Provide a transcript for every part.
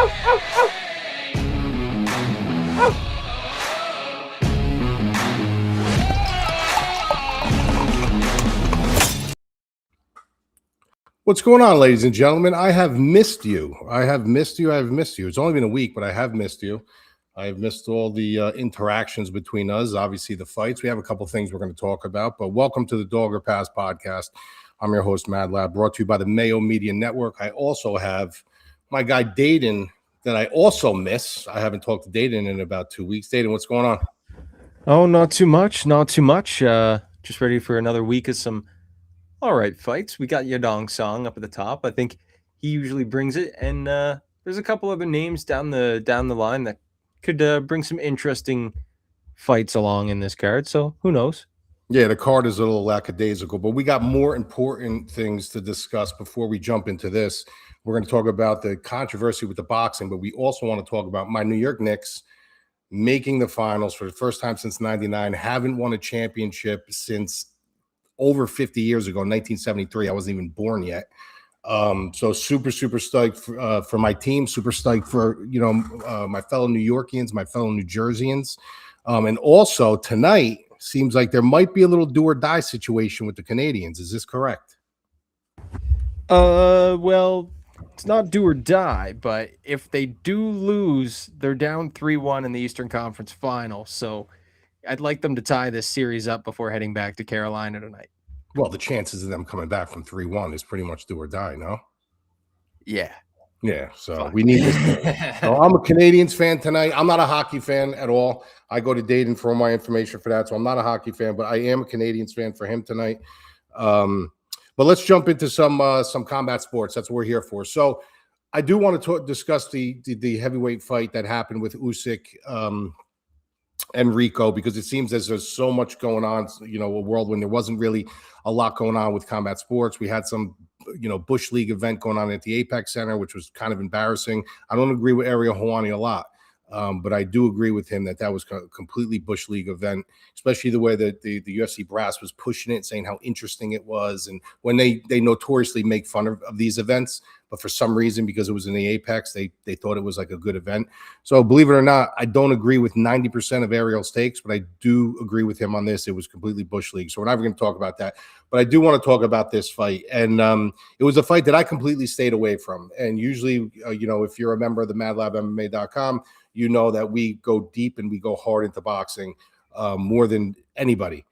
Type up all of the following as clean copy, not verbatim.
What's going on, ladies and gentlemen? I have missed you. I have missed you. It's only been a week, but I have missed you. I have missed all the interactions between us, obviously the fights. We have a couple things we're going to talk about, but welcome to the Dog or Pass podcast. I'm your host, Madlab, brought to you by the Mayo Media Network. I also have my guy, Deiveson, that I also miss. I haven't talked to Deiveson in about 2 weeks. Deiveson, what's going on? Oh, not too much. Just ready for another week of some all right fights. We got Yadong Song up at the top. I think he usually brings it, and there's a couple other names down the line that could bring some interesting fights along in this card. So who knows? Yeah, the card is a little lackadaisical, but we got more important things to discuss before we jump into this. We're going to talk about the controversy with the boxing, but we also want to talk about my New York Knicks making the finals for the first time since '99. Haven't won a championship since over 50 years ago, 1973. I wasn't even born yet. So super stoked for my team, super stoked for, my fellow New Yorkians, my fellow New Jerseyans. And also tonight seems like there might be a little do or die situation with the Canadians. Is this correct? Well, it's not do or die, but if they do lose, they're down 3-1 in the Eastern Conference Final. So I'd like them to tie this series up before heading back to Carolina tonight. Well, the chances of them coming back from 3-1 is pretty much do or die, no? Yeah. So Fine. We need this. So I'm a Canadians fan tonight. I'm not a hockey fan at all. I go to Dayton for all my information for that, so I'm not a hockey fan, but I am a Canadians fan for him tonight. But let's jump into some combat sports. That's what we're here for. So I do want to discuss the heavyweight fight that happened with Usyk and Rico, because it seems as there's so much going on, a world when there wasn't really a lot going on with combat sports. We had some, Bush League event going on at the Apex Center, which was kind of embarrassing. I don't agree with Ariel Helwani a lot, but I do agree with him that was a completely Bush League event, especially the way that the UFC brass was pushing it, saying how interesting it was. And when they notoriously make fun of these events, but for some reason, because it was in the Apex, they thought it was like a good event. So believe it or not, I don't agree with 90% of Ariel's takes, but I do agree with him on this. It was completely Bush League. So we're not going to talk about that, but I do want to talk about this fight. And it was a fight that I completely stayed away from. And usually, if you're a member of the MadLabMMA.com, you know that we go deep and we go hard into boxing more than anybody.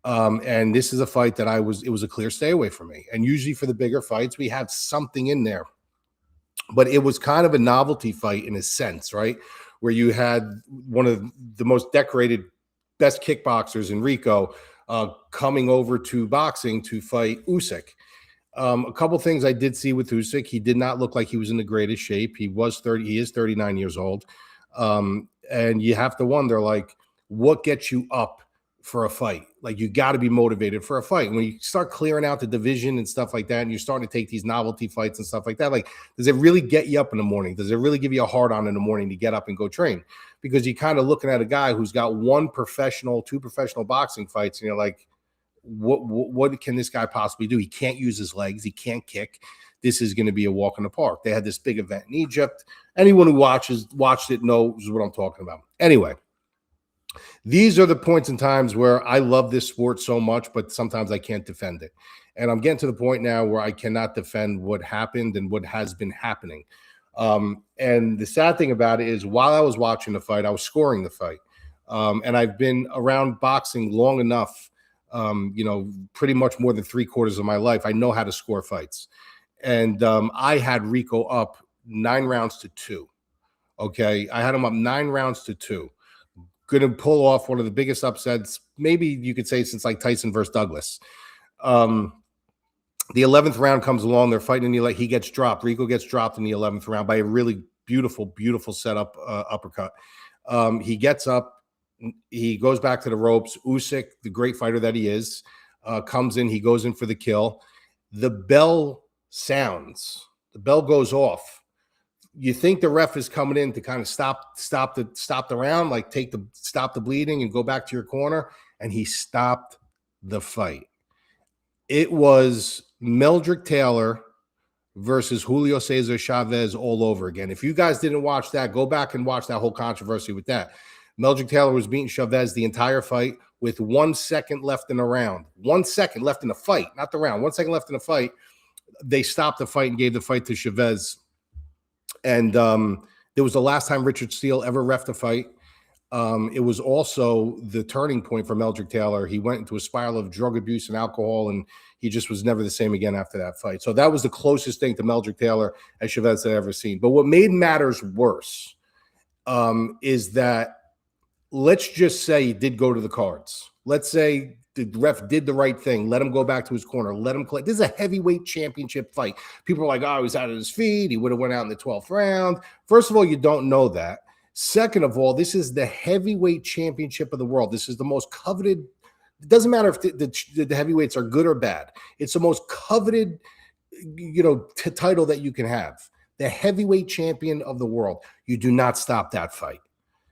And this is a fight that it was a clear stay away from me. And usually for the bigger fights, we have something in there, but it was kind of a novelty fight in a sense, right? Where you had one of the most decorated, best kickboxers in Rico coming over to boxing to fight Usyk. A couple things I did see with Usyk. He did not look like he was in the greatest shape. He is 39 years old. And you have to wonder, like, what gets you up for a fight? Like, you got to be motivated for a fight. When you start clearing out the division and stuff like that, and you're starting to take these novelty fights and stuff like that, like, does it really get you up in the morning? Does it really give you a hard on in the morning to get up and go train? Because you're kind of looking at a guy who's got two professional boxing fights, and you're like, what can this guy possibly do? He can't use his legs. He can't kick. This is going to be a walk in the park. They had this big event in Egypt. Anyone who watched it knows what I'm talking about. Anyway, these are the points and times where I love this sport so much, but sometimes I can't defend it. And I'm getting to the point now where I cannot defend what happened and what has been happening. And the sad thing about it is, while I was watching the fight, I was scoring the fight. And I've been around boxing long enough, pretty much more than 3/4 of my life. I know how to score fights. And I had Rico up 9-2. Okay. I had him up 9-2. Going to pull off one of the biggest upsets, maybe you could say, since like Tyson versus Douglas. The 11th round comes along. They're fighting in the he gets dropped. Rico gets dropped in the 11th round by a really beautiful setup uppercut. He gets up. He goes back to the ropes. Usyk, the great fighter that he is, comes in. He goes in for the kill. The bell sounds. The bell goes off. You think the ref is coming in to kind of stop the round, like stop the bleeding and go back to your corner, and he stopped the fight. It was Meldrick Taylor versus Julio Cesar Chavez all over again. If you guys didn't watch that, go back and watch that whole controversy with that. Meldrick Taylor was beating Chavez the entire fight with 1 second left in the round. 1 second left in the fight, not the round. 1 second left in the fight. They stopped the fight and gave the fight to Chavez. And it was the last time Richard Steele ever reffed a fight. It was also the turning point for Meldrick Taylor. He went into a spiral of drug abuse and alcohol, and he just was never the same again after that fight. So that was the closest thing to Meldrick Taylor as Chavez had ever seen. But what made matters worse is that, let's just say he did go to the cards. Let's say the ref did the right thing. Let him go back to his corner. Let him collect. This is a heavyweight championship fight. People are like, oh, he was out of his feet. He would have went out in the 12th round. First of all, you don't know that. Second of all, this is the heavyweight championship of the world. This is the most coveted. It doesn't matter if the heavyweights are good or bad. It's the most coveted, title that you can have. The heavyweight champion of the world. You do not stop that fight.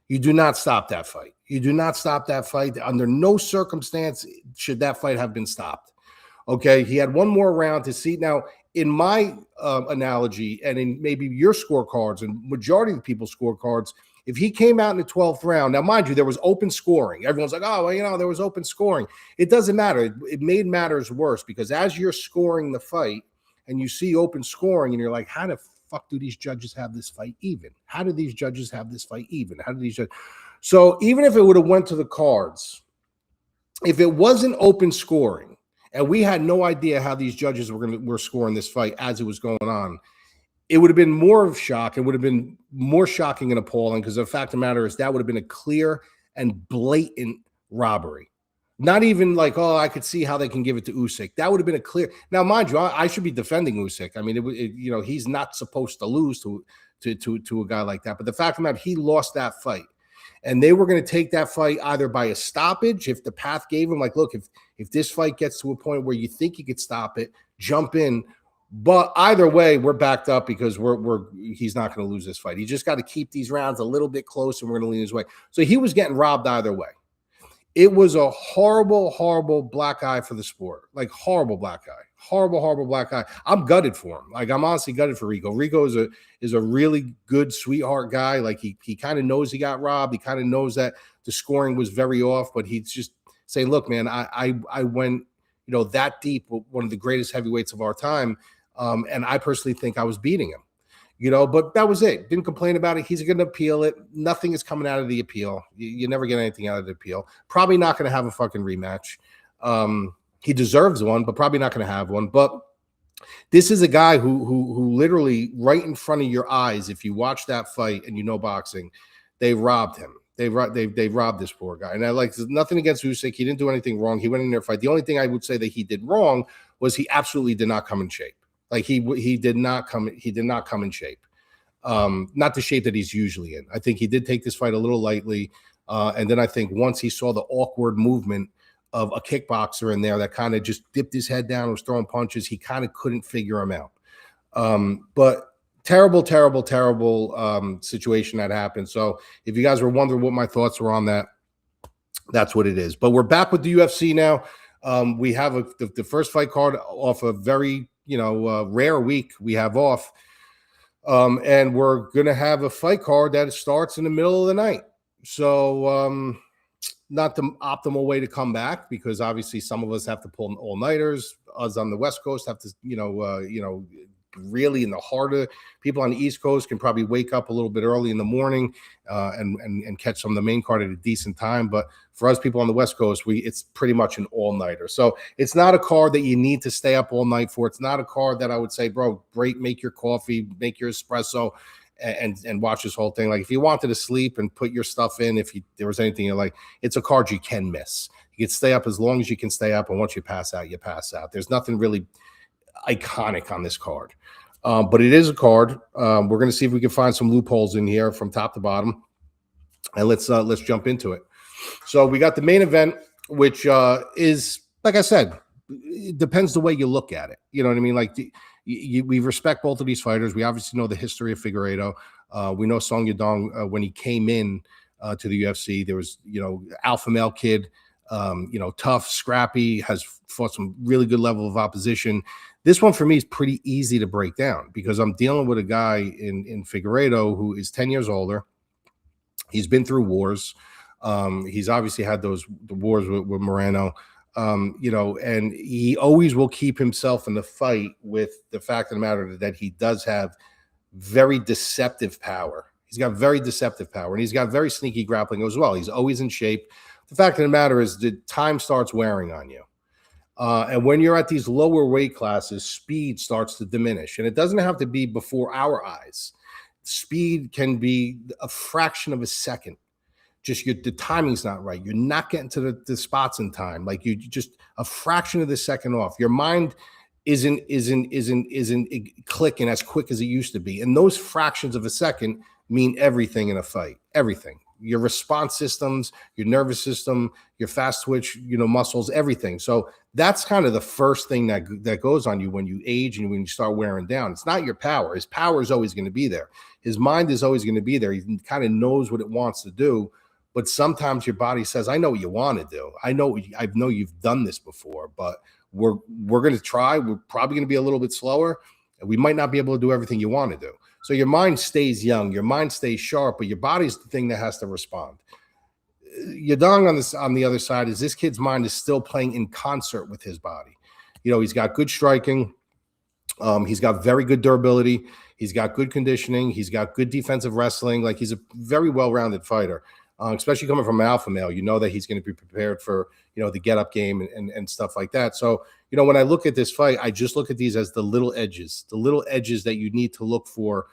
You do not stop that fight. You do not stop that fight. Under no circumstance should that fight have been stopped. Okay, he had one more round to see. Now, in my analogy, and in maybe your scorecards and majority of the people's scorecards, if he came out in the 12th round, now, mind you, there was open scoring. Everyone's like, oh, well, there was open scoring. It doesn't matter. It made matters worse because as you're scoring the fight and you see open scoring and you're like, how the fuck do these judges have this fight even? How do these judges have this fight even? How do these judges? So even if it would have went to the cards, if it wasn't open scoring and we had no idea how these judges were scoring this fight as it was going on, it would have been more of shock. It would have been more shocking and appalling because the fact of the matter is that would have been a clear and blatant robbery. Not even like, oh, I could see how they can give it to Usyk. That would have been a clear. Now, mind you, I should be defending Usyk. I mean, he's not supposed to lose to a guy like that. But the fact of the matter, he lost that fight, and they were going to take that fight either by a stoppage if the path gave him. Like, look, if this fight gets to a point where you think you could stop it, jump in. But either way, we're backed up because he's not going to lose this fight. He just got to keep these rounds a little bit close, and we're going to lean his way. So he was getting robbed either way. It was a horrible, horrible black eye for the sport. Like, horrible black eye. Horrible, horrible black eye. I'm gutted for him. Like, I'm honestly gutted for Rico. Rico is a really good sweetheart guy. Like, he kind of knows he got robbed. He kind of knows that the scoring was very off, but he's just saying, look, man, I went, that deep with one of the greatest heavyweights of our time. And I personally think I was beating him. But that was it. Didn't complain about it. He's going to appeal it. Nothing is coming out of the appeal. You never get anything out of the appeal. Probably not going to have a fucking rematch. He deserves one, but probably not going to have one. But this is a guy who literally right in front of your eyes, if you watch that fight and boxing, they robbed him. They robbed this poor guy. And there's nothing against Usyk. He didn't do anything wrong. He went in there to fight. The only thing I would say that he did wrong was he absolutely did not come in shape. Like he did not come in shape. Not the shape that he's usually in. I think he did take this fight a little lightly. And then I think once he saw the awkward movement of a kickboxer in there that kind of just dipped his head down and was throwing punches, he kind of couldn't figure him out. But terrible, terrible, terrible situation that happened. So if you guys were wondering what my thoughts were on that, that's what it is. But we're back with the UFC now. We have the first fight card off a very rare week we have off. And we're going to have a fight card that starts in the middle of the night. So not the optimal way to come back because obviously some of us have to pull all-nighters. Us on the West Coast have to, really in the heart of people on the East Coast can probably wake up a little bit early in the morning and catch some of the main card at a decent time. But for us people on the West Coast, it's pretty much an all-nighter. So it's not a card that you need to stay up all night for. It's not a card that I would say, bro, great, make your coffee, make your espresso and watch this whole thing. Like if you wanted to sleep and put your stuff in, there was anything you like, it's a card you can miss. You can stay up as long as you can stay up. And once you pass out, you pass out. There's nothing really iconic on this card. But it is a card. We're going to see if we can find some loopholes in here from top to bottom. And let's jump into it. So we got the main event, which is, like I said, it depends the way you look at it. You know what I mean? Like we respect both of these fighters. We obviously know the history of Figueiredo. We know Song Yadong when he came in to the UFC. There was, alpha male kid, tough, scrappy, has fought some really good level of opposition. This one for me is pretty easy to break down because I'm dealing with a guy in Figueiredo who is 10 years older. He's been through wars. He's obviously had the wars with Moreno, and he always will keep himself in the fight with the fact of the matter that he does have very deceptive power. He's got very deceptive power, and he's got very sneaky grappling as well. He's always in shape. The fact of the matter is the time starts wearing on you. And when you're at these lower weight classes, speed starts to diminish. And it doesn't have to be before our eyes. Speed can be a fraction of a second. Just the timing's not right. You're not getting to the spots in time. Like you just a fraction of the second off. Your mind isn't clicking as quick as it used to be. And those fractions of a second mean everything in a fight. Everything. Your response systems, your nervous system, your fast twitch, muscles, everything. So that's kind of the first thing that goes on you when you age and when you start wearing down. It's not your power. His power is always going to be there. His mind is always going to be there. He kind of knows what it wants to do. But sometimes your body says, I know what you want to do. I know you've done this before, but we're going to try. We're probably going to be a little bit slower. And we might not be able to do everything you want to do. So your mind stays young, your mind stays sharp, but your body's the thing that has to respond. Yadong on the other side is this kid's mind is still playing in concert with his body. He's got good striking. He's got very good durability. He's got good conditioning. He's got good defensive wrestling. Like, he's a very well-rounded fighter, especially coming from an alpha male. You know that he's going to be prepared for, the get-up game and stuff like that. So, when I look at this fight, I just look at these as the little edges that you need to look for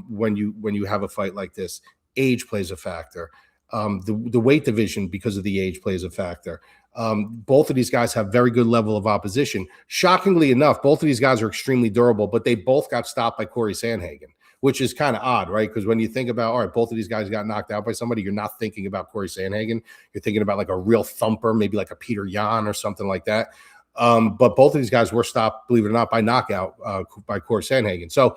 when you have a fight like this. Age plays a factor. The weight division, because of the age, plays a factor. Both of these guys have very good level of opposition. Shockingly enough, both of these guys are extremely durable, but they both got stopped by Corey Sandhagen, which is kind of odd, right? Because when you think about, all right, both of these guys got knocked out by somebody, you're not thinking about Corey Sandhagen. You're thinking about like a real thumper, maybe like a Peter Yan or something like that. But both of these guys were stopped, believe it or not, by knockout by Corey Sandhagen. So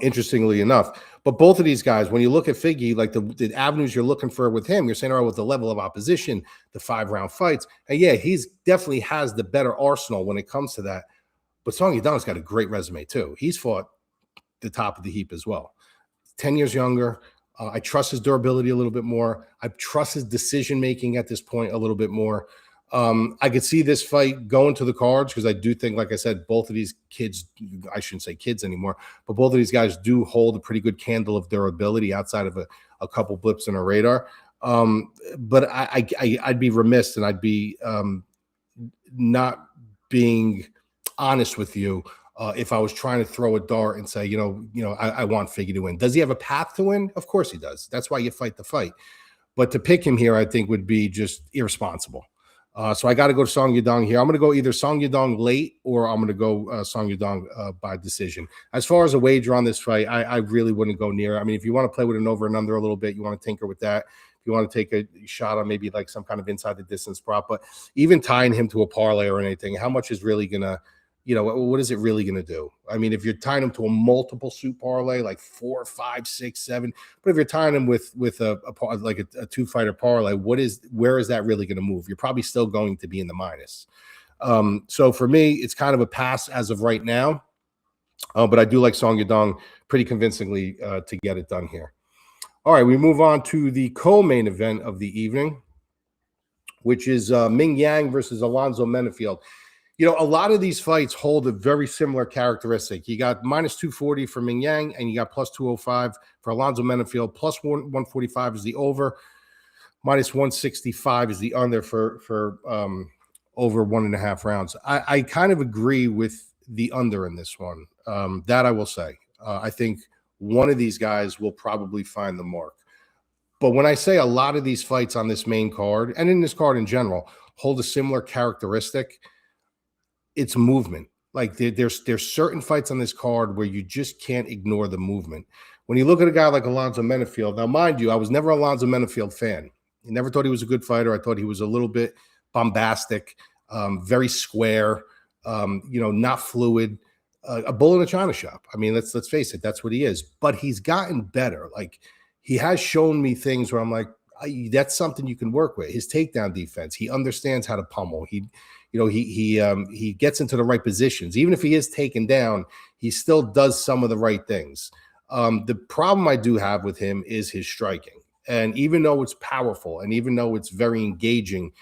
interestingly enough, but both of these guys, when you look at Figgy, like the avenues you're looking for with him, you're saying, all right, with the level of opposition, the 5-round fights, and yeah, he's definitely has the better arsenal when it comes to that. But Song Yadong's got a great resume too. He's fought the top of the heap as well. 10 years younger. I trust his durability a little bit more. I trust his decision-making at this point a little bit more. I could see this fight going to the cards because I do think, like I said, both of these kids, I shouldn't say kids anymore, but both of these guys do hold a pretty good candle of durability outside of a couple blips in a radar. But I'd be remiss and I'd be not being honest with you if I was trying to throw a dart and say, I want Figgy to win. Does he have a path to win? Of course he does. That's why you fight the fight. But to pick him here, I think would be just irresponsible. So I got to go to Song Yadong here. I'm going to go either Song Yadong late or I'm going to go Song Yadong by decision. As far as a wager on this fight, I really wouldn't go near. I mean, if you want to play with an over and under a little bit, you want to tinker with that. If you want to take a shot on maybe like some kind of inside the distance prop, but even tying him to a parlay or anything, how much is really going to, what is it really going to do? I mean, if you're tying him to a multiple suit parlay, like 4, 5, 6, 7, but if you're tying him with a 2-fighter parlay, where is that really going to move? You're probably still going to be in the minus. So for me, it's kind of a pass as of right now, but I do like Song Yadong pretty convincingly to get it done here. All right, we move on to the co-main event of the evening, which is Mingyang versus Alonzo Menifield. A lot of these fights hold a very similar characteristic. You got minus 240 for Mingyang, and you got plus 205 for Alonzo Menifield. Plus 145 is the over. Minus 165 is the under for over 1.5 rounds. I kind of agree with the under in this one. That I will say. I think one of these guys will probably find the mark. But when I say a lot of these fights on this main card, and in this card in general, hold a similar characteristic, it's movement. Like there's certain fights on this card where you just can't ignore the movement. When you look at a guy like Alonzo Menifield, now mind you, I was never an Alonzo Menifield fan. I never thought he was a good fighter. I thought he was a little bit bombastic, very square, not fluid, a bull in a china shop. I mean, let's face it, that's what he is. But he's gotten better. Like, he has shown me things where I'm like, that's something you can work with. His takedown defense, he understands how to pummel. he gets into the right positions. Even if he is taken down, he still does some of the right things. The problem I do have with him is his striking. And even though it's powerful and even though it's very engaging,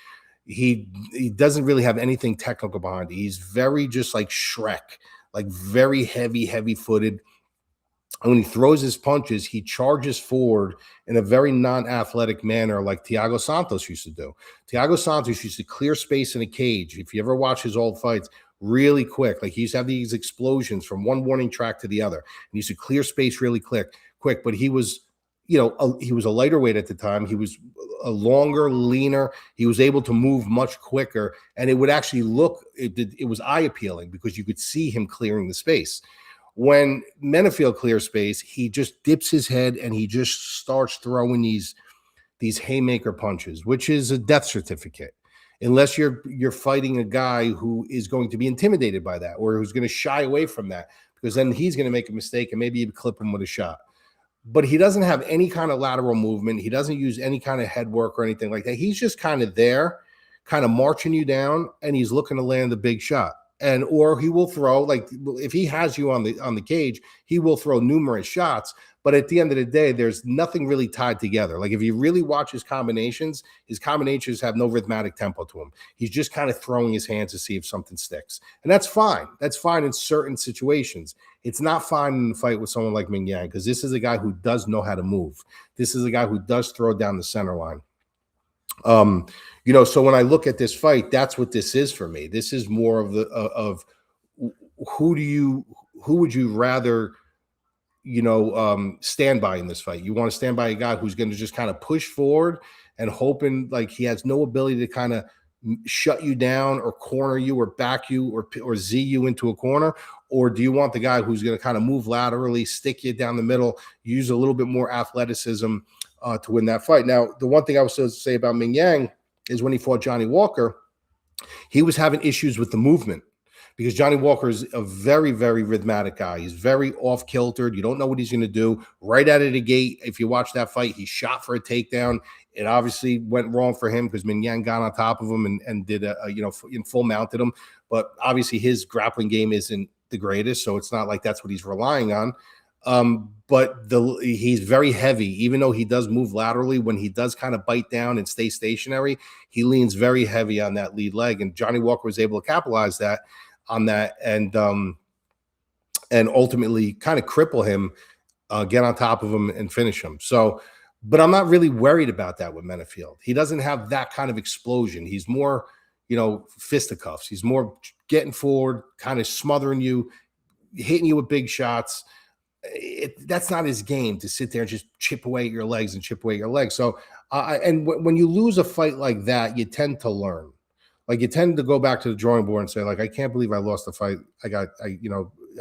he doesn't really have anything technical behind it. He's very just like Shrek, like very heavy footed. And when he throws his punches, he charges forward in a very non-athletic manner like Thiago Santos used to do. Thiago Santos used to clear space in a cage. If you ever watch his old fights, really quick. Like he used to have these explosions from one warning track to the other. And he used to clear space really quick. But he was, he was a lighter weight at the time. He was a longer, leaner. He was able to move much quicker. And it would actually look, it was eye appealing because you could see him clearing the space. When Menifield clears space, he just dips his head and he just starts throwing these haymaker punches, which is a death certificate. Unless you're fighting a guy who is going to be intimidated by that or who's going to shy away from that, because then he's going to make a mistake and maybe you clip him with a shot. But he doesn't have any kind of lateral movement. He doesn't use any kind of head work or anything like that. He's just kind of there, kind of marching you down, and he's looking to land the big shot. And or he will throw, like if he has you on the cage, he will throw numerous shots. But at the end of the day, there's nothing really tied together. Like if you really watch his combinations have no rhythmic tempo to them. He's just kind of throwing his hands to see if something sticks. And that's fine. That's fine in certain situations. It's not fine in the fight with someone like Mingyang, because this is a guy who does know how to move. This is a guy who does throw down the center line. So when I look at this fight, that's what this is for me. This is more of who would you rather, stand by in this fight? You want to stand by a guy who's going to just kind of push forward and hoping like he has no ability to kind of shut you down or corner you or back you or Z you into a corner? Or do you want the guy who's going to kind of move laterally, stick you down the middle, use a little bit more athleticism to win that fight? Now, the one thing I was supposed to say about Mingyang is when he fought Johnny Walker, he was having issues with the movement because Johnny Walker is a very, very rhythmic guy. He's very off-kiltered. You don't know what he's going to do. Right out of the gate, if you watch that fight, he shot for a takedown. It obviously went wrong for him because Mingyang got on top of him and did in full mounted him. But obviously his grappling game isn't the greatest, so it's not like that's what he's relying on. But he's very heavy, even though he does move laterally. When he does kind of bite down and stay stationary, he leans very heavy on that lead leg. And Johnny Walker was able to capitalize on that and ultimately kind of cripple him, get on top of him and finish him. So, but I'm not really worried about that with Menifield. He doesn't have that kind of explosion. He's more, fisticuffs. He's more getting forward, kind of smothering you, hitting you with big shots. That's not his game, to sit there and just chip away at your legs. So, when you lose a fight like that, you tend to learn. Like you tend to go back to the drawing board and say, like, I can't believe I lost the fight. I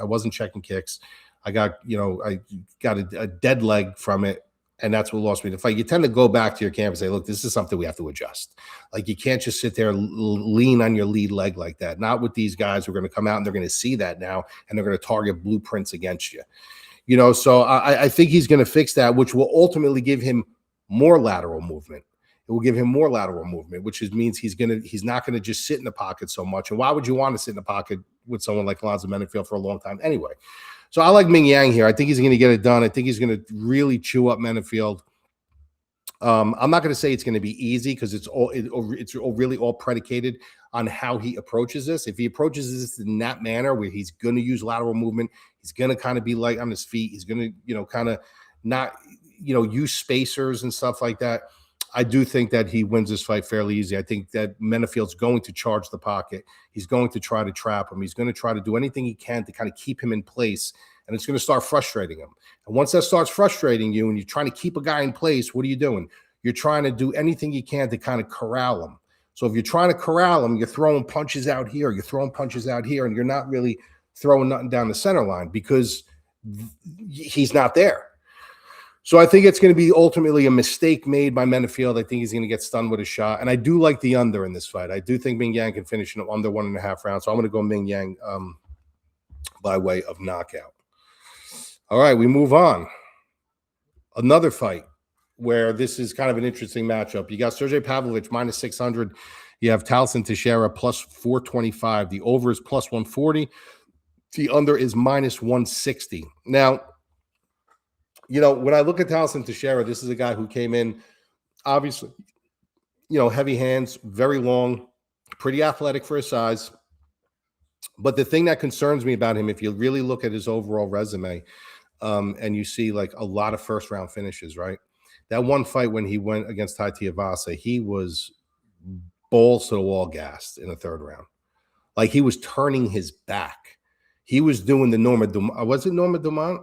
wasn't checking kicks. I got a dead leg from it, and that's what lost me the fight. You tend to go back to your camp and say, look, this is something we have to adjust. Like you can't just sit there and lean on your lead leg like that. Not with these guys who are going to come out and they're going to see that now, and they're going to target blueprints against you. So I think he's going to fix that, which will ultimately give him more lateral movement. It will give him more lateral movement, which means he's not going to just sit in the pocket so much. And why would you want to sit in the pocket with someone like Alonzo Menifield for a long time anyway? So I like Mingyang here. I think he's going to get it done. I think he's going to really chew up Menifield. I'm not going to say it's going to be easy because it's really all predicated on how he approaches this. If he approaches this in that manner where he's going to use lateral movement, he's going to kind of be light on his feet. He's going to, kind of not, use spacers and stuff like that. I do think that he wins this fight fairly easy. I think that Menifield's going to charge the pocket. He's going to try to trap him. He's going to try to do anything he can to kind of keep him in place. And it's going to start frustrating him. And once that starts frustrating you and you're trying to keep a guy in place, what are you doing? You're trying to do anything you can to kind of corral him. So if you're trying to corral him, you're throwing punches out here, you're throwing punches out here, and you're not really throwing nothing down the center line because he's not there. So I think it's going to be ultimately a mistake made by Menifield. I think he's going to get stunned with a shot. And I do like the under in this fight. I do think Mingyang can finish in under 1.5 rounds. So I'm going to go Mingyang by way of knockout. All right, we move on. Another fight where this is kind of an interesting matchup. You got Sergei Pavlovich -600 You have Tallison Teixeira plus 425. The over is plus 140. The under is minus 160. Now, when I look at Tallison Teixeira, this is a guy who came in, obviously, heavy hands, very long, pretty athletic for his size. But the thing that concerns me about him, if you really look at his overall resume, and you see like a lot of first round finishes, right? That one fight when he went against Tai Tuivasa, he was balls to the wall gassed in the third round. Like he was turning his back. He was doing the Norma Dumont. Was it Norma Dumont?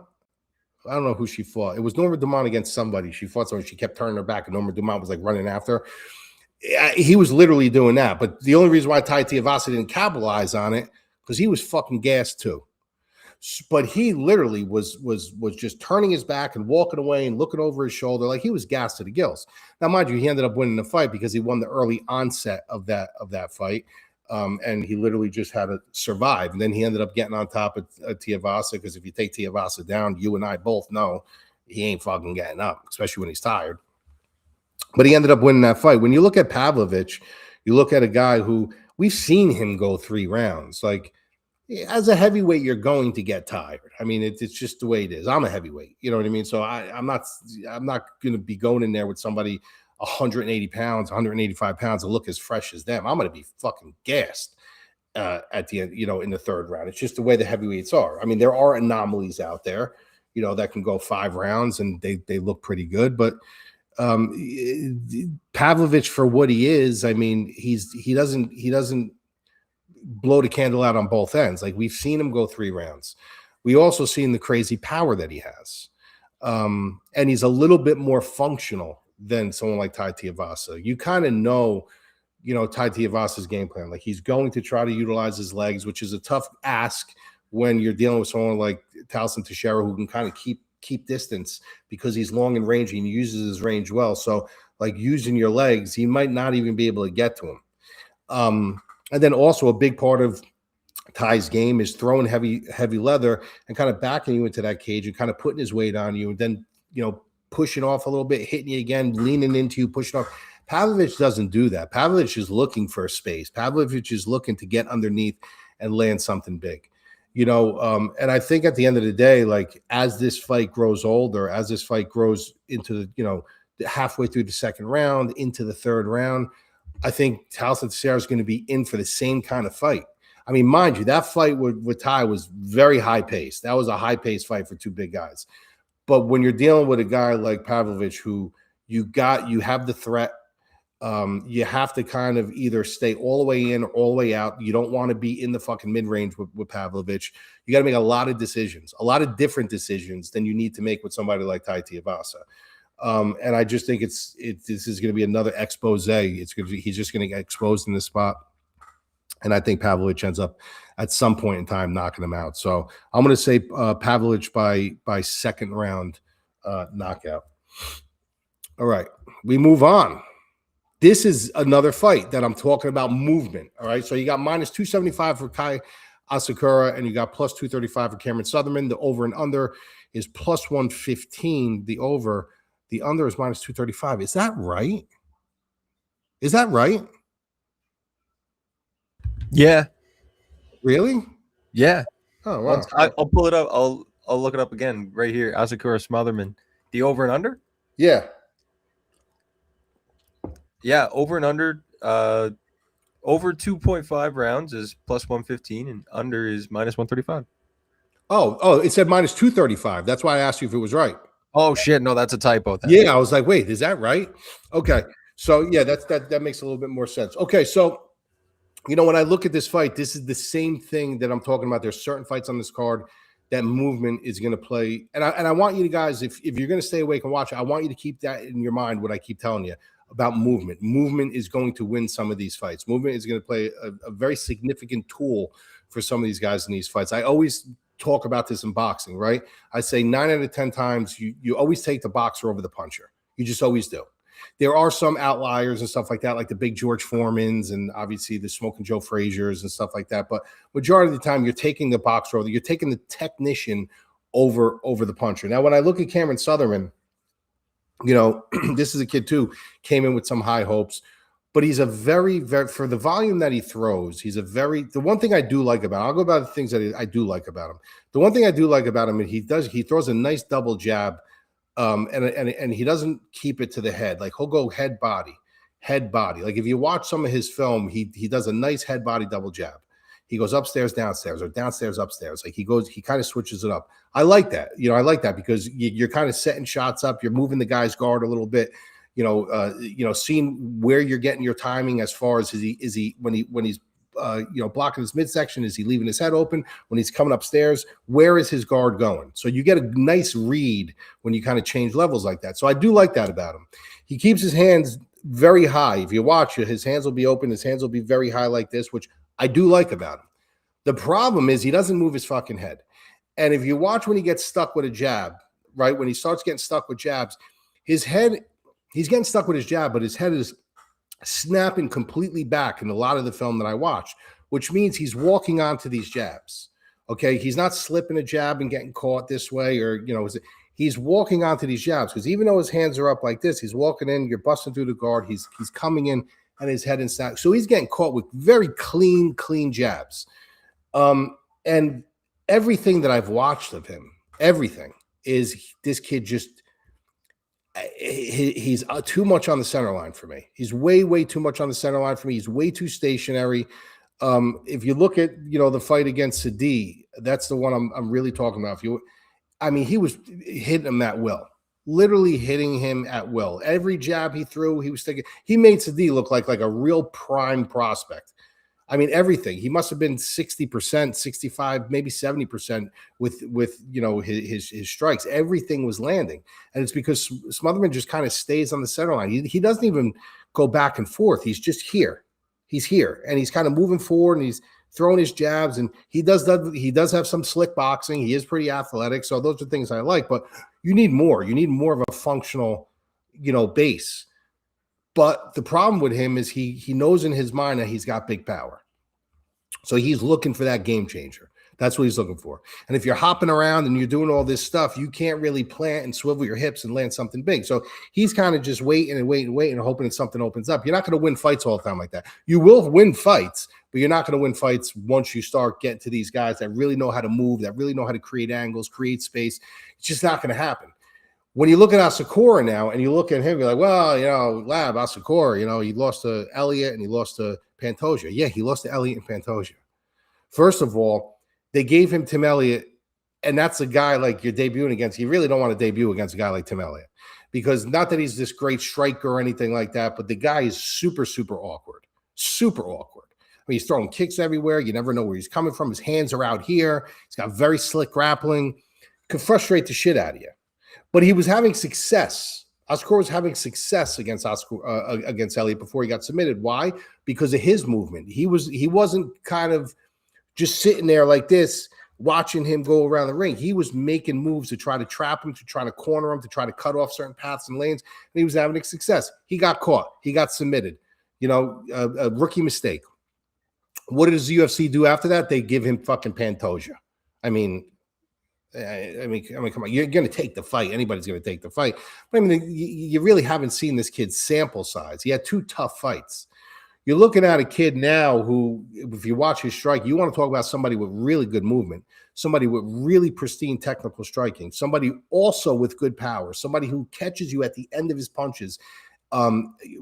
I don't know who she fought. It was Norma Dumont against somebody. She fought someone. She kept turning her back, and Norma Dumont was like running after her. He was literally doing that. But the only reason why Tai Tuivasa didn't capitalize on it, because he was fucking gassed too. But he literally was just turning his back and walking away and looking over his shoulder like he was gassed to the gills. Now, mind you, he ended up winning the fight because he won the early onset of that fight, and he literally just had to survive. And then he ended up getting on top of Tuivasa, because if you take Tuivasa down, you and I both know he ain't fucking getting up, especially when he's tired. But he ended up winning that fight. When you look at Pavlovich, you look at a guy who we've seen him go 3 rounds. Like, as a heavyweight, you're going to get tired. I mean, it's just the way it is. I'm a heavyweight, you know what I mean? So I'm not going to be going in there with somebody 180 pounds, 185 pounds and look as fresh as them. I'm going to be fucking gassed at the end, in the third round. It's just the way the heavyweights are. I mean, there are anomalies out there, that can go 5 rounds and they look pretty good. But Pavlovich, for what he is, I mean, he doesn't blow the candle out on both ends. Like, we've seen him go 3 rounds. We also seen the crazy power that he has. And he's a little bit more functional than someone like Tai Tuivasa. You kind of know, Tai Tuivasa's game plan. Like, he's going to try to utilize his legs, which is a tough ask when you're dealing with someone like Tallison Teixeira, who can kind of keep distance because he's long and rangy and he uses his range well. So, like, using your legs, he might not even be able to get to him. And then also a big part of Ty's game is throwing heavy leather and kind of backing you into that cage and kind of putting his weight on you, and then, pushing off a little bit, hitting you again, leaning into you, pushing off. Pavlovich doesn't do that. Pavlovich is looking for space. Pavlovich is looking to get underneath and land something big, and I think at the end of the day, like, as this fight grows older, as this fight grows into halfway through the second round, into the third round, I think Tallison Teixeira is going to be in for the same kind of fight. I mean, mind you, that fight with Ty was very high paced. That was a high paced fight for 2 big guys. But when you're dealing with a guy like Pavlovich, who you have the threat, you have to kind of either stay all the way in or all the way out. You don't want to be in the fucking mid range with Pavlovich. You got to make a lot of decisions, a lot of different decisions than you need to make with somebody like Tai Tuivasa. And I just think this is going to be another expose. He's just going to get exposed in this spot. And I think Pavlovich ends up at some point in time knocking him out. So I'm going to say Pavlovich by second round knockout. All right, we move on. This is another fight that I'm talking about movement. All right, so you got minus 275 for Kai Asakura, and you got plus 235 for Cameron Smotherman. The over and under is plus 115. The over. The under is minus 235. Is that right? Is that right? Yeah. Really? Yeah. Oh, wow. I'll pull it up. I'll look it up again right here. Asakura Smotherman. The over and under? Yeah. Yeah, over and under. Over 2.5 rounds is plus 115, and under is minus 135. Oh, it said minus 235. That's why I asked you if it was right. Oh shit! No, that's a typo. Then. Yeah, I was like, wait, is that right? Okay, so yeah, that makes a little bit more sense. Okay, so when I look at this fight, this is the same thing that I'm talking about. There's certain fights on this card that movement is going to play, and I want you guys, if you're going to stay awake and watch it, I want you to keep that in your mind. What I keep telling you about movement. Movement is going to win some of these fights. Movement is going to play a very significant tool for some of these guys in these fights. I always talk about this in boxing, right? I say 9 out of 10 times you always take the boxer over the puncher. You just always do. There are some outliers and stuff like that, like the big George Foremans and obviously the Smoking Joe Frazier's and stuff like that. But majority of the time, you're taking the boxer over. You're taking the technician over the puncher. Now, when I look at Cameron Smotherman, this is a kid too, came in with some high hopes. but he's a very, very, for the volume that he throws, he's a very, the one thing I do like about him, I'll go about the things that I do like about him. The one thing I do like about him, he throws a nice double jab, and he doesn't keep it to the head. Like he'll go head body. Like if you watch some of his film, he does a nice head body double jab. He goes upstairs, downstairs, or downstairs, upstairs. Like he kind of switches it up. I like that. I like that because you're kind of setting shots up. You're moving the guy's guard a little bit. Seeing where you're getting your timing as far as is he when he's blocking his midsection, is he leaving his head open? When he's coming upstairs, where is his guard going? So you get a nice read when you kind of change levels like that. So I do like that about him. He keeps his hands very high. If you watch it, his hands will be open. His hands will be very high like this, which I do like about him. The problem is he doesn't move his fucking head. And if you watch when he gets stuck with a jab, right, when he starts getting stuck with jabs, his head, he's getting stuck with his jab, but his head is snapping completely back in a lot of the film that I watched, which means he's walking onto these jabs. Okay, he's not slipping a jab and getting caught this way, or he's walking onto these jabs because even though his hands are up like this, he's walking in, you're busting through the guard, he's coming in and his head and snap. So he's getting caught with very clean jabs. And everything that I've watched of him, everything is this kid just he's too much on the center line for me. He's way too much on the center line for me. He's way too stationary. If you look at the fight against Sadi, that's the one I'm really talking about. He was hitting him at will, literally hitting him at will. Every jab he threw, he was thinking. He made Sadi look like a real prime prospect. I mean, everything. He must have been 60%, 65, maybe 70% with his strikes. Everything was landing. And it's because Smotherman just kind of stays on the center line. He doesn't even go back and forth. He's just here. He's here. And he's kind of moving forward and he's throwing his jabs. And he does have some slick boxing. He is pretty athletic. So those are things I like. But you need more. You need more of a functional, base. But the problem with him is he knows in his mind that he's got big power. So he's looking for that game changer. That's what he's looking for. And if you're hopping around and you're doing all this stuff, you can't really plant and swivel your hips and land something big. So he's kind of just waiting and hoping that something opens up. You're not going to win fights all the time like that. You will win fights, but you're not going to win fights once you start getting to these guys that really know how to move, that really know how to create angles, create space. It's just not going to happen. When you look at Asakura now and you look at him, you're like, well, Asakura, he lost to Elliott and he lost to Pantoja. Yeah, he lost to Elliott and Pantoja. First of all, they gave him Tim Elliott, and that's a guy like you're debuting against. You really don't want to debut against a guy like Tim Elliott because not that he's this great striker or anything like that, but the guy is super awkward. Super awkward. I mean, he's throwing kicks everywhere. You never know where he's coming from. His hands are out here. He's got very slick grappling. Could frustrate the shit out of you. But he was having success. Asakura was having success against Elliott before he got submitted. Why? Because of his movement. He wasn't kind of just sitting there like this, watching him go around the ring. He was making moves to try to trap him, to try to corner him, to try to cut off certain paths and lanes. And he was having success. He got caught. He got submitted. A rookie mistake. What does the UFC do after that? They give him fucking Pantoja. I mean, come on. You're going to take the fight. Anybody's going to take the fight. But I mean, you really haven't seen this kid's sample size. He had 2 tough fights. You're looking at a kid now who, if you watch his strike, you want to talk about somebody with really good movement, somebody with really pristine technical striking, somebody also with good power, somebody who catches you at the end of his punches,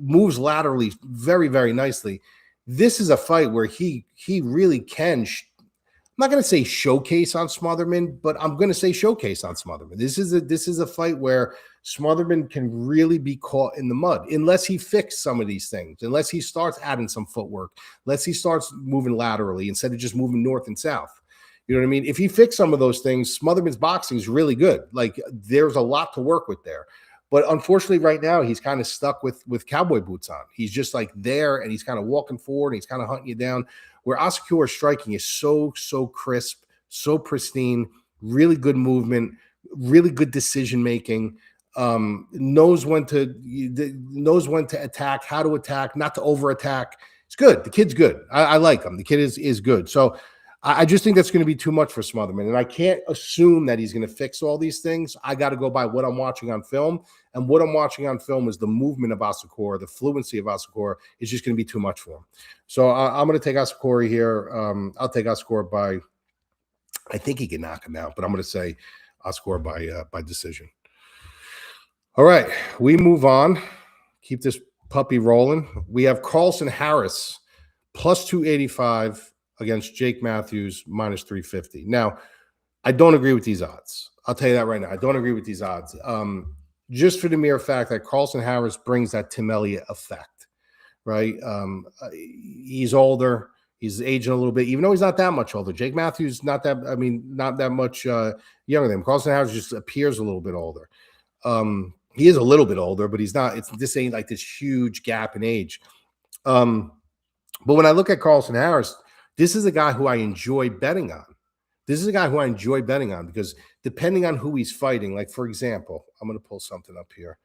moves laterally very, very nicely. This is a fight where he really can I'm not going to say showcase on Smotherman, but I'm going to say showcase on Smotherman. This is a fight where Smotherman can really be caught in the mud unless he fixes some of these things, unless he starts adding some footwork, unless he starts moving laterally instead of just moving north and south. You know what I mean? If he fixes some of those things, Smotherman's boxing is really good. Like there's a lot to work with there. But unfortunately, right now, he's kind of stuck with cowboy boots on. He's just like there, and he's kind of walking forward, and he's kind of hunting you down. Where Asakura's striking is so crisp, so pristine, really good movement, really good decision making. Knows when to attack, how to attack, not to over attack. It's good. The kid's good. I like him. The kid is good. So I just think that's going to be too much for Smotherman. And I can't assume that he's going to fix all these things. I got to go by what I'm watching on film. And what I'm watching on film is the movement of Asakura, the fluency of Asakura is just going to be too much for him. So I'm going to take Asakura here. I'll take Asakura by, I think he can knock him out, but I'm going to say Asakura by decision. All right, we move on. Keep this puppy rolling. We have Carlston Harris plus 285 against Jake Matthews minus 350. Now, I don't agree with these odds. I'll tell you that right now. I don't agree with these odds. Just for the mere fact that Carlston Harris brings that Tim Elliott effect, right? He's older. He's aging a little bit, even though he's not that much older. Jake Matthews, not that much younger than him. Carlston Harris just appears a little bit older. He is a little bit older, but he's not. This ain't like this huge gap in age. But when I look at Carlston Harris, this is a guy who I enjoy betting on. This is a guy who I enjoy betting on because depending on who he's fighting, like for example, I'm going to pull something up here.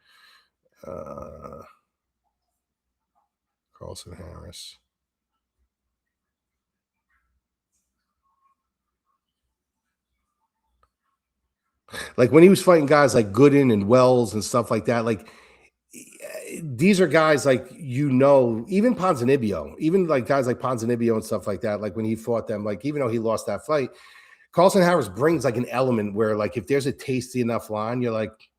Carlston Harris. Like when he was fighting guys like Gooden and Wells and stuff like that, like these are guys like, even Ponzinibbio, even like guys like Ponzinibbio and stuff like that, like when he fought them, like even though he lost that fight, Carlston Harris brings like an element where like if there's a tasty enough line, you're like,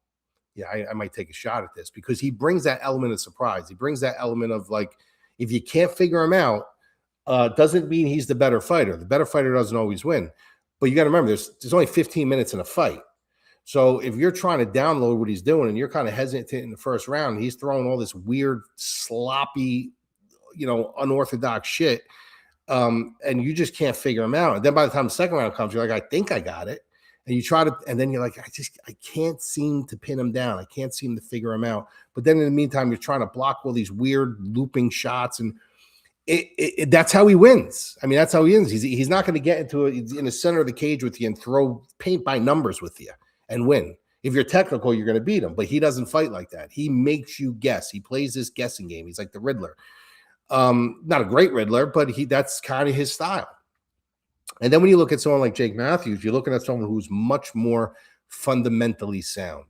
yeah, I might take a shot at this because he brings that element of surprise. He brings that element of like, if you can't figure him out, doesn't mean he's the better fighter. The better fighter doesn't always win. But you got to remember, there's only 15 minutes in a fight. So if you're trying to download what he's doing and you're kind of hesitant in the first round, he's throwing all this weird, sloppy, unorthodox shit, and you just can't figure him out. And then by the time the second round comes, you're like, I think I got it. And you try to, and then you're like, I can't seem to pin him down. I can't seem to figure him out. But then in the meantime, you're trying to block all these weird looping shots, and that's how he wins. I mean, that's how he wins. He's not going to get in the center of the cage with you and throw paint by numbers with you and win. If you're technical, you're going to beat him, but he doesn't fight like that. He makes you guess. He plays this guessing game. He's like the Riddler. Not a great Riddler, but that's kind of his style. And then when you look at someone like Jake Matthews, you're looking at someone who's much more fundamentally sound,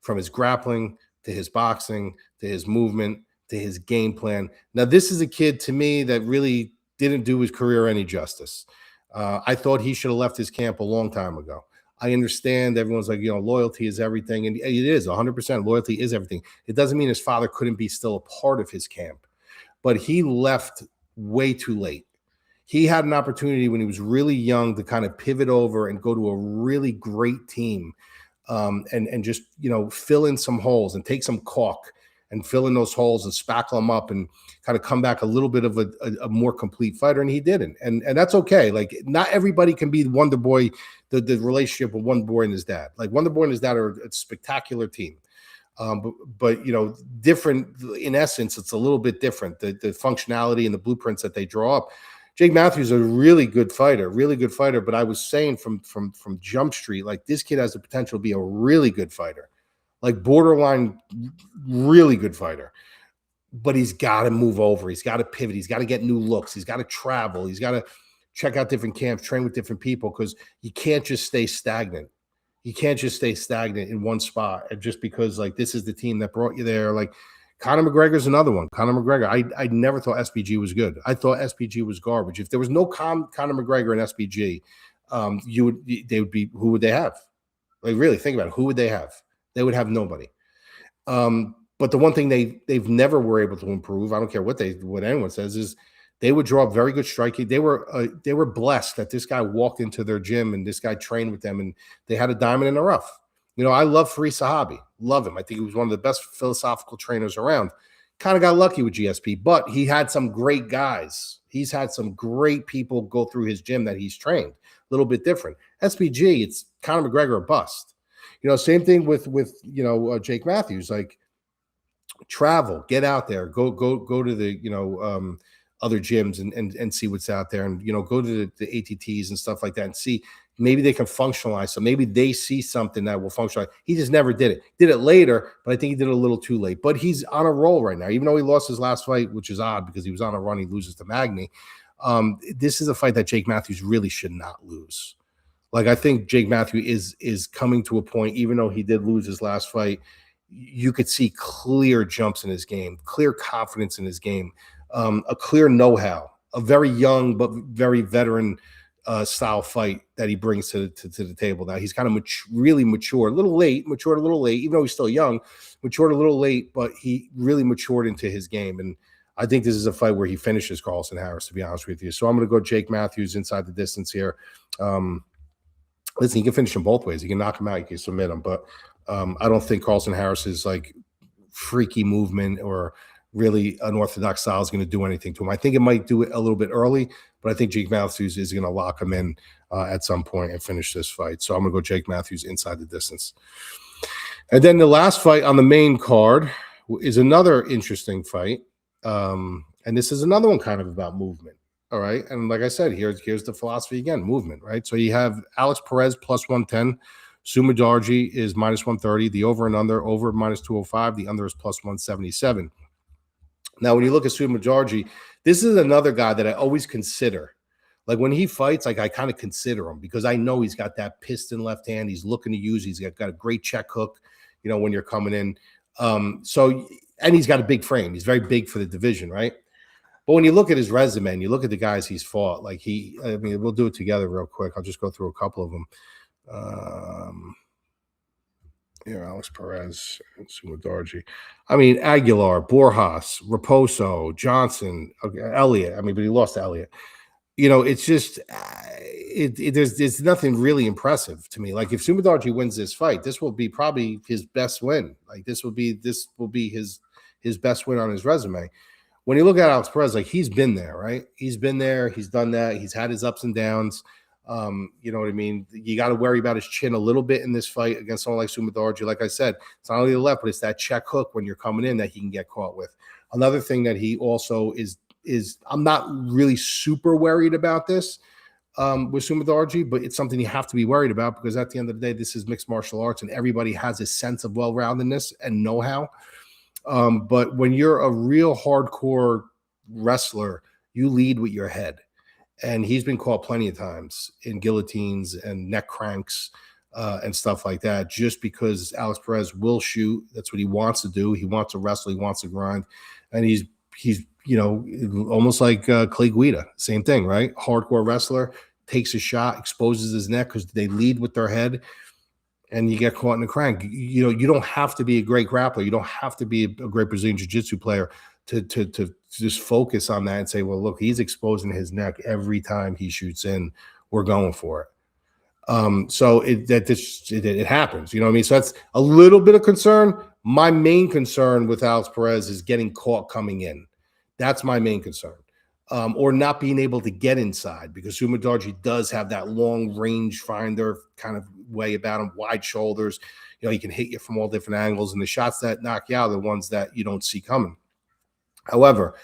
from his grappling to his boxing to his movement to his game plan. Now, this is a kid to me that really didn't do his career any justice. I thought he should have left his camp a long time ago. I understand everyone's like, loyalty is everything. And it is 100%. Loyalty is everything. It doesn't mean his father couldn't be still a part of his camp, but he left way too late. He had an opportunity when he was really young to kind of pivot over and go to a really great team, and just, fill in some holes and take some caulk and fill in those holes and spackle them up and kind of come back a little bit of a more complete fighter. And he didn't. And that's okay. Like, not everybody can be Wonder Boy, the relationship with Wonder Boy and his dad. Like, Wonder Boy and his dad are a spectacular team. But different in essence, it's a little bit different. The functionality and the blueprints that they draw up. Jake Matthews is a really good fighter. But I was saying from Jump Street, like, this kid has the potential to be a really good fighter, like borderline really good fighter. But he's got to move over. He's got to pivot. He's got to get new looks. He's got to travel. He's got to check out different camps, train with different people, because you can't just stay stagnant. You can't just stay stagnant in one spot. And just because, like, this is the team that brought you there. Like, Conor McGregor's another one. Conor McGregor. I never thought SPG was good. I thought SPG was garbage. If there was no Conor McGregor and SPG, they would be, who would they have? Like, really think about it. Who would they have? They would have nobody. But the one thing they've never were able to improve, I don't care what anyone says, is they would draw up very good striking. They were blessed that this guy walked into their gym and this guy trained with them, and they had a diamond in the rough. I love Fareed Sahabi. Love him. I think he was one of the best philosophical trainers around. Kind of got lucky with GSP, but he had some great guys. He's had some great people go through his gym that he's trained. A little bit different. SPG, it's Conor McGregor or bust. Same thing with Jake Matthews. Like, travel, get out there, go to the other gyms and see what's out there, and go to the ATTs and stuff like that and see. Maybe they can functionalize. So maybe they see something that will functionalize. He just never did it. Did it later, but I think he did it a little too late. But he's on a roll right now. Even though he lost his last fight, which is odd because he was on a run, he loses to Magny. This is a fight that Jake Matthews really should not lose. Like, I think Jake Matthews is coming to a point, even though he did lose his last fight, you could see clear jumps in his game, clear confidence in his game, a clear know-how, a very young but very veteran style fight that he brings to the table. Now he's kind of really matured a little late, even though he's still young, matured a little late, but he really matured into his game. And I think this is a fight where he finishes Carlston Harris, to be honest with you. So I'm going to go Jake Matthews inside the distance here. Listen, he can finish him both ways. He can knock him out. You can submit him. But I don't think Carlston Harris's like freaky movement or really unorthodox style is going to do anything to him. I think it might do it a little bit early, but I think Jake Matthews is going to lock him in at some point and finish this fight. So I'm going to go Jake Matthews inside the distance. And then the last fight on the main card is another interesting fight. And this is another one kind of about movement. All right. And like I said, here's the philosophy again, movement, right? So you have Alex Perez plus 110. Sumudaerji is minus 130. The over and under, over minus 205. The under is plus 177. Now, when you look at Sumudaerji, this is another guy that I always consider. Like when he fights, like I kind of consider him because I know he's got that piston left hand. He's looking to use. He's got a great check hook, you know, when you're coming in. And he's got a big frame. He's very big for the division, right? But when you look at his resume and you look at the guys he's fought, like I mean, we'll do it together real quick. I'll just go through a couple of them. Here, Alex Perez and Sumudaerji. I mean, Aguilar, Borjas, Raposo, Johnson, Elliott. I mean, but he lost to Elliott. You know, it's just there's nothing really impressive to me. Like if Sumudaerji wins this fight, this will be probably his best win. Like this will be his best win on his resume. When you look at Alex Perez, like he's been there, right? He's been there. He's done that. He's had his ups and downs. You know what I mean? You got to worry about his chin a little bit in this fight against someone like Sumudaerji. Like I said, it's not only the left, but it's that check hook when you're coming in that he can get caught with. Another thing that he also is I'm not really super worried about this with Sumudaerji, but it's something you have to be worried about because at the end of the day, this is mixed martial arts and everybody has a sense of well-roundedness and know-how. But when you're a real hardcore wrestler, you lead with your head. And he's been caught plenty of times in guillotines and neck cranks and stuff like that, just because Alex Perez will shoot. That's what he wants to do. He wants to wrestle. He wants to grind. And he's you know, almost like Clay Guida. Same thing, right? Hardcore wrestler, takes a shot, exposes his neck because they lead with their head. And you get caught in a crank. You know, you don't have to be a great grappler. You don't have to be a great Brazilian Jiu-Jitsu player to just focus on that and say, well, look, he's exposing his neck every time he shoots in. We're going for it. So it happens. You know what I mean? So that's a little bit of concern. My main concern with Alex Perez is getting caught coming in. That's my main concern. Or not being able to get inside because Sumudaerji does have that long range finder kind of way about him, wide shoulders. You know, he can hit you from all different angles, and the shots that knock you out are the ones that you don't see coming. However,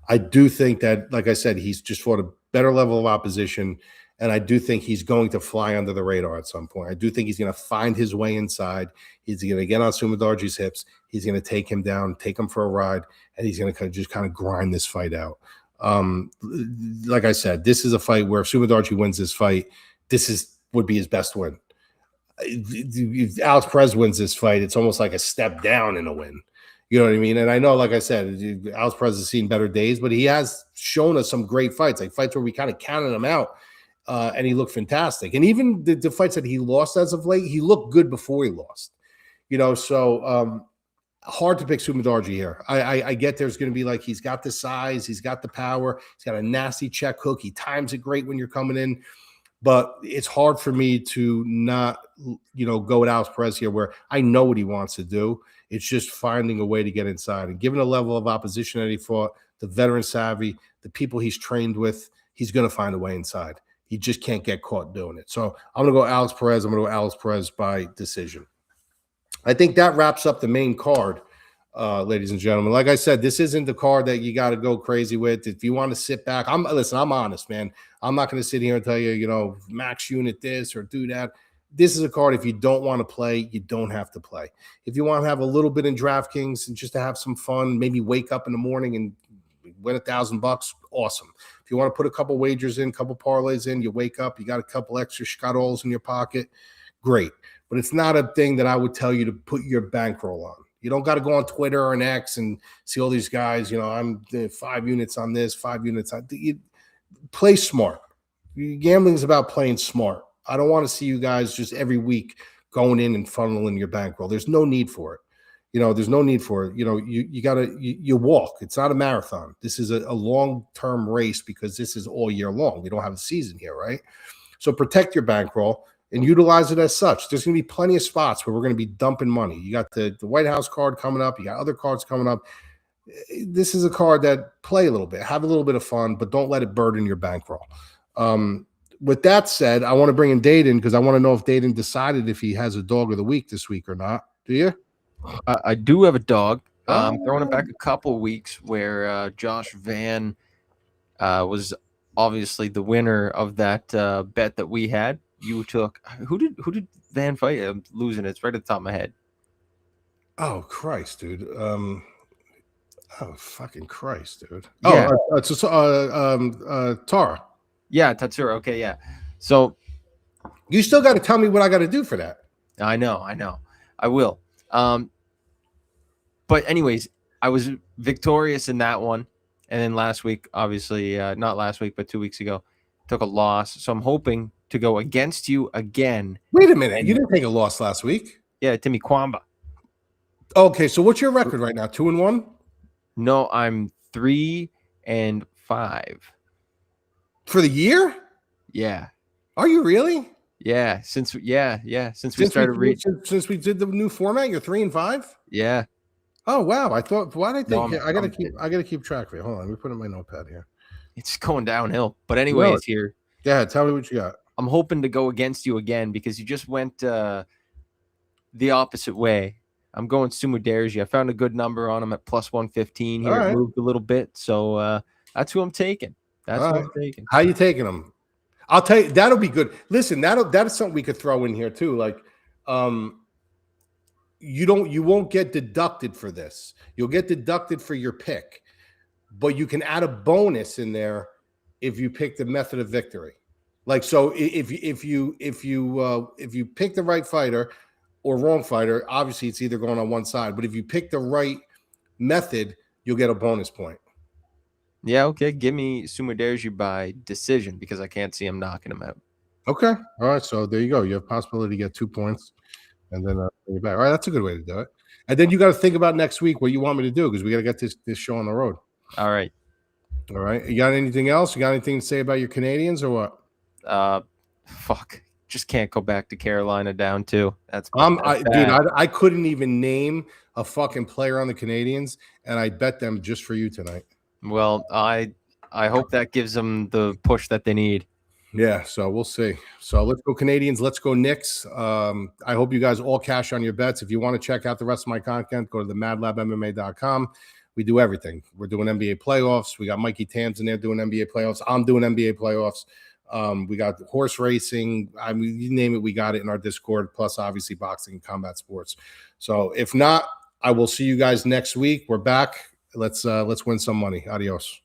I do think that, like I said, he's just fought a better level of opposition, and I do think he's going to fly under the radar at some point. I do think he's going to find his way inside. He's going to get on Sumudaerji's hips. He's going to take him down, take him for a ride, and he's going to just kind of grind this fight out. Like I said, this is a fight where if Sumudaerji wins this fight, would be his best win. If Alex Perez wins this fight, it's almost like a step down in a win. You know what I mean? And I know, like I said, Alex Perez has seen better days, but he has shown us some great fights, like fights where we kind of counted him out, and he looked fantastic. And even the fights that he lost as of late, he looked good before he lost. You know, so hard to pick Sumudaerji here. I get there's going to be like he's got the size, he's got the power, he's got a nasty check hook, he times it great when you're coming in. But it's hard for me to not, you know, go with Alex Perez here where I know what he wants to do. It's just finding a way to get inside. And given the level of opposition that he fought, the veteran savvy, the people he's trained with, he's going to find a way inside. He just can't get caught doing it. So I'm going to go Alex Perez. I'm going to go Alex Perez by decision. I think that wraps up the main card, ladies and gentlemen. Like I said, this isn't the card that you got to go crazy with. If you want to sit back, listen, I'm honest, man. I'm not going to sit here and tell you, you know, max unit this or do that. This is a card, if you don't want to play, you don't have to play. If you want to have a little bit in DraftKings and just to have some fun, maybe wake up in the morning and win $1,000, awesome. If you want to put a couple wagers in, couple parlays in, you wake up, you got a couple extra shkadols in your pocket, great. But it's not a thing that I would tell you to put your bankroll on. You don't got to go on Twitter or an X and see all these guys, I'm 5 units on this, 5 units on. You play smart. Gambling is about playing smart. I don't want to see you guys just every week going in and funneling your bankroll. There's no need for it. There's no need for it. You got to, you walk. It's not a marathon. This is a long-term race because this is all year long. We don't have a season here, right? So protect your bankroll and utilize it as such. There's going to be plenty of spots where we're going to be dumping money. You got the White House card coming up. You got other cards coming up. This is a card that play a little bit, have a little bit of fun, but don't let it burden your bankroll. With that said, I want to bring in Deiveson because I want to know if Deiveson decided if he has a dog of the week this week or not. Do you? I do have a dog. Throwing it back a couple weeks where Josh Van was obviously the winner of that bet that we had. You took who did Van fight? I'm losing it. It's right at the top of my head. Oh Christ, dude. Oh fucking Christ, dude. Yeah. Tara. Yeah, Teixeira. Okay, yeah. So you still got to tell me what I got to do for that. I know. I will. But anyways, I was victorious in that one. And then last week, obviously, not last week, but 2 weeks ago, took a loss. So I'm hoping to go against you again. Wait a minute. You didn't take a loss last week. Yeah, Timmy Kwamba. Okay, so what's your record right now? 2-1? No, I'm 3-5. For the year? Yeah. Are you really? Yeah. Since we started reading. Since we did the new format, you're 3-5? Yeah. Oh wow! I thought. Why did I think? No, I gotta keep track of it. Hold on, let me put it in my notepad here. It's going downhill. But anyways, here. Yeah, tell me what you got. I'm hoping to go against you again because you just went the opposite way. I'm going Sumudaerji. I found a good number on him at plus 115 here. It moved a little bit, so that's who I'm taking. I'm taking. How you taking him? I'll tell you. That'll be good. Listen, that is something we could throw in here too. Like, you won't get deducted for this. You'll get deducted for your pick, but you can add a bonus in there if you pick the method of victory. Like, so if you pick the right fighter or wrong fighter, obviously it's either going on one side. But if you pick the right method, you'll get a bonus point. Yeah, okay. Give me Sumudaerji by decision because I can't see him knocking him out. Okay. All right. So there you go. You have possibility to get 2 points. And then bring it back. All right, that's a good way to do it. And then you got to think about next week what you want me to do because we got to get this show on the road. All right. All right. You got anything else? You got anything to say about your Canadians or what? Fuck. Just can't go back to Carolina down 2. Dude, I couldn't even name a fucking player on the Canadians, and I bet them just for you tonight. Well, I hope that gives them the push that they need. Yeah, so we'll see. So let's go Canadians. Let's go Knicks. I hope you guys all cash on your bets. If you want to check out the rest of my content, go to the madlabmma.com. We do everything. We're doing NBA playoffs. We got Mikey Tams in there doing NBA playoffs. I'm doing NBA playoffs. We got horse racing. I mean, you name it, we got it in our Discord, plus obviously boxing and combat sports. So if not, I will see you guys next week. We're back. Let's win some money. Adios.